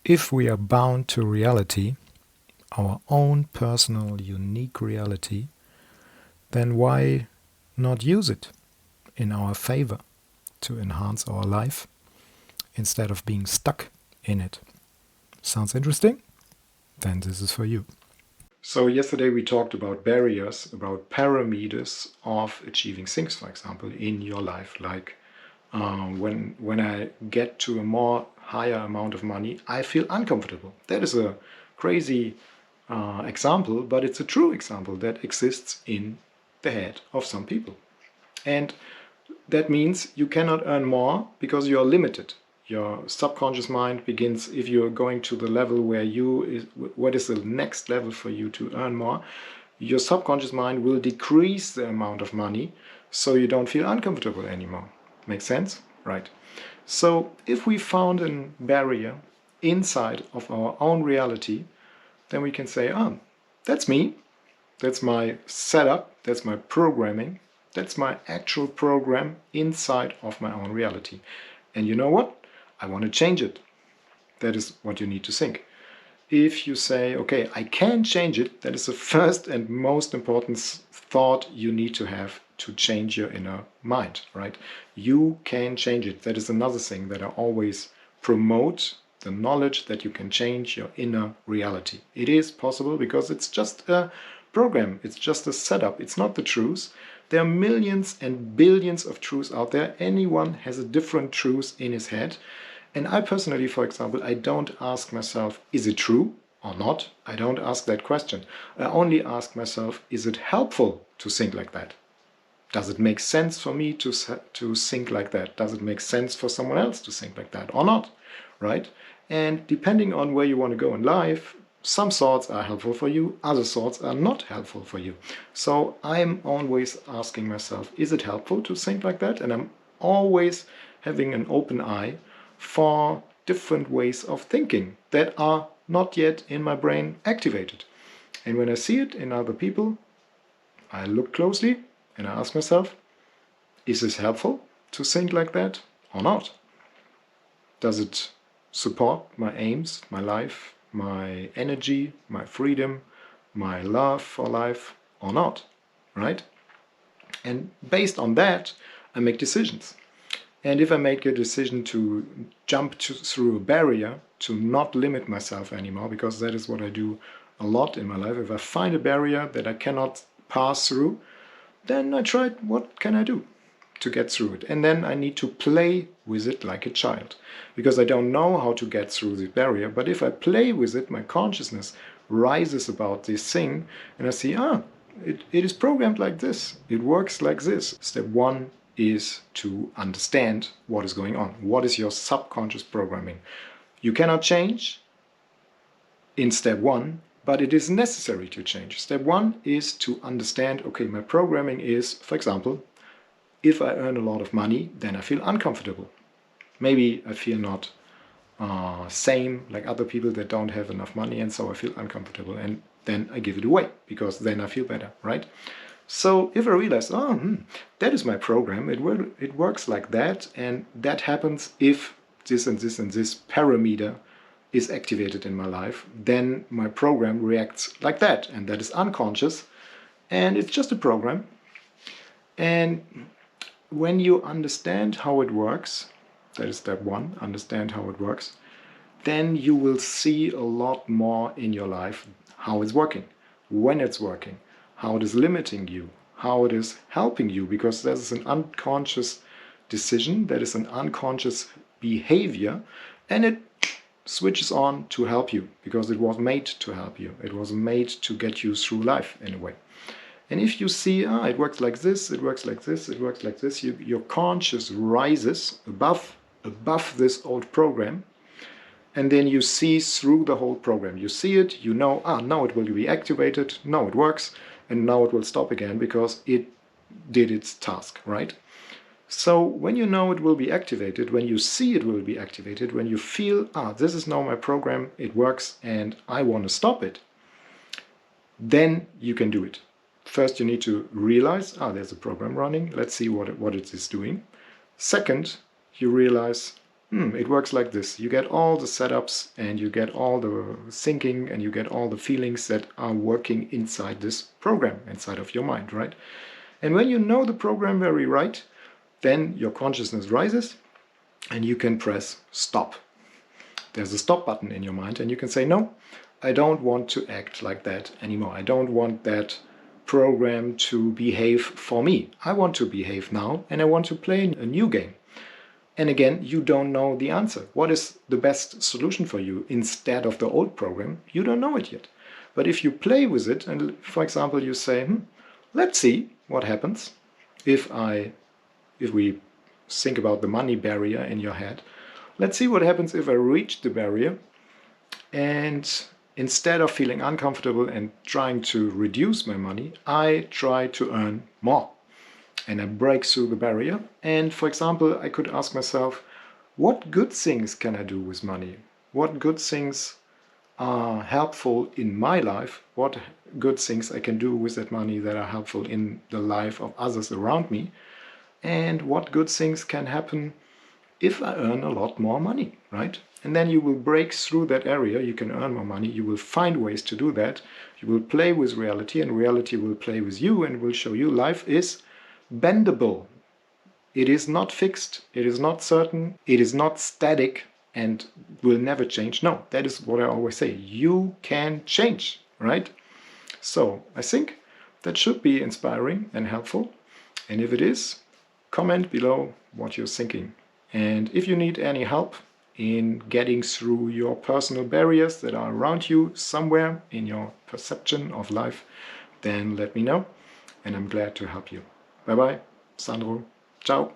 If we are bound to reality, our own personal, unique reality, then why not use it in our favor to enhance our life instead of being stuck in it? Sounds interesting? Then this is for you. So yesterday we talked about barriers, about parameters of achieving things, for example, in your life. Like when I get to a more higher amount of money, I feel uncomfortable. That is a crazy example, but it's a true example that exists in the head of some people. And that means you cannot earn more because you are limited. Your subconscious mind begins, if you're going to the level where what is the next level for you to earn more, your subconscious mind will decrease the amount of money so you don't feel uncomfortable anymore. Make sense? Right. So if we found a barrier inside of our own reality, then we can say, oh, that's me. That's my setup. That's my programming. That's my actual program inside of my own reality. And you know what? I want to change it. That is what you need to think. If you say, okay, I can change it, that is the first and most important thought you need to have to change your inner mind, right? You can change it. That is another thing that I always promote, the knowledge that you can change your inner reality. It is possible because it's just a program. It's just a setup. It's not the truth. There are millions and billions of truths out there. Anyone has a different truth in his head. And I personally, for example, I don't ask myself, is it true or not? I don't ask that question. I only ask myself, is it helpful to think like that? Does it make sense for me to think like that? Does it make sense for someone else to think like that or not? Right? And depending on where you want to go in life, some thoughts are helpful for you, other thoughts are not helpful for you. So I'm always asking myself, is it helpful to think like that? And I'm always having an open eye for different ways of thinking that are not yet in my brain activated. And when I see it in other people, I look closely and I ask myself, is this helpful to think like that or not? Does it support my aims, my life, my energy, my freedom, my love for life or not? Right? And based on that, I make decisions. And if I make a decision to jump through a barrier, to not limit myself anymore, because that is what I do a lot in my life, if I find a barrier that I cannot pass through, then I try, what can I do to get through it? And then I need to play with it like a child, because I don't know how to get through the barrier. But if I play with it, my consciousness rises about this thing, and I see, it is programmed like this. It works like this. Step one is to understand what is going on. What is your subconscious programming? You cannot change in step one, but it is necessary to change. Step one is to understand, okay, my programming is, for example, if I earn a lot of money, then I feel uncomfortable. Maybe I feel not same like other people that don't have enough money, and so I feel uncomfortable, and then I give it away because then I feel better, right? So if I realize, that is my program, it works like that, and that happens if this and this and this parameter is activated in my life, then my program reacts like that, and that is unconscious, and it's just a program. And when you understand how it works, that is step one, understand how it works, then you will see a lot more in your life how it's working, when it's working, how it is limiting you, how it is helping you, because that is an unconscious decision, that is an unconscious behavior, and it switches on to help you, because it was made to help you. It was made to get you through life in a way. And if you see, it works like this, it works like this, it works like this, your conscious rises above this old program, and then you see through the whole program. You see it, you know, now it will be activated, now it works, and now it will stop again because it did its task, right? So when you know it will be activated, when you see it will be activated, when you feel, this is now my program, it works, and I want to stop it, then you can do it. First, you need to realize, there's a program running, let's see what it is doing. Second, you realize, It works like this. You get all the setups and you get all the thinking and you get all the feelings that are working inside this program, inside of your mind, right? And when you know the program very right, then your consciousness rises and you can press stop. There's a stop button in your mind and you can say, no, I don't want to act like that anymore. I don't want that program to behave for me. I want to behave now and I want to play a new game. And again, you don't know the answer. What is the best solution for you instead of the old program? You don't know it yet. But if you play with it and, for example, you say, let's see what happens if we think about the money barrier in your head. Let's see what happens if I reach the barrier and instead of feeling uncomfortable and trying to reduce my money, I try to earn more. And I break through the barrier. And for example, I could ask myself, what good things can I do with money? What good things are helpful in my life? What good things I can do with that money that are helpful in the life of others around me? And what good things can happen if I earn a lot more money, right? And then you will break through that area, you can earn more money, you will find ways to do that, you will play with reality and reality will play with you and will show you life is bendable. It is not fixed, it is not certain, it is not static and will never change. No, that is what I always say. You can change, right? So I think that should be inspiring and helpful. And if it is, comment below what you're thinking. And if you need any help in getting through your personal barriers that are around you somewhere in your perception of life, then let me know and I'm glad to help you. Bye bye, Sandro. Ciao.